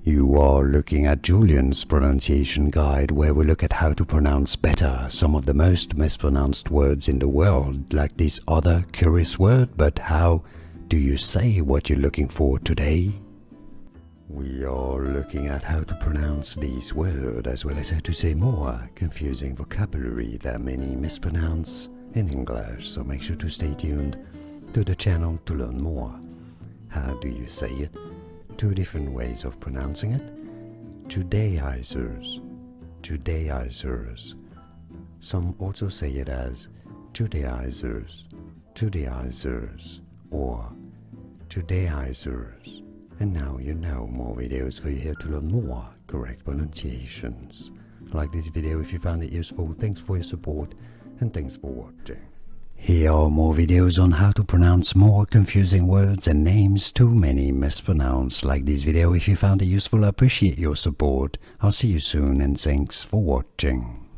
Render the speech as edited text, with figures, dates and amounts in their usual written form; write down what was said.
You are looking at Julian's pronunciation guide, where we look at how to pronounce better some of the most mispronounced words in the world, like this other curious word. But how do you say what you're looking for today? We are looking at how to pronounce these words, as well as how to say more confusing vocabulary that many mispronounce in English, so make sure to stay tuned to the channel to learn more. How do you say it? Two different ways of pronouncing it. Judaizers, Judaizers. Some also say it as Judaizers, Judaizers, or Judaizers. And now you know more videos for you here to learn more correct pronunciations. Like this video if you found it useful. Thanks for your support and thanks for watching. Here are more videos on how to pronounce more confusing words and names too many mispronounced. Like this video if you found it useful. I appreciate your support. I'll see you soon and thanks for watching.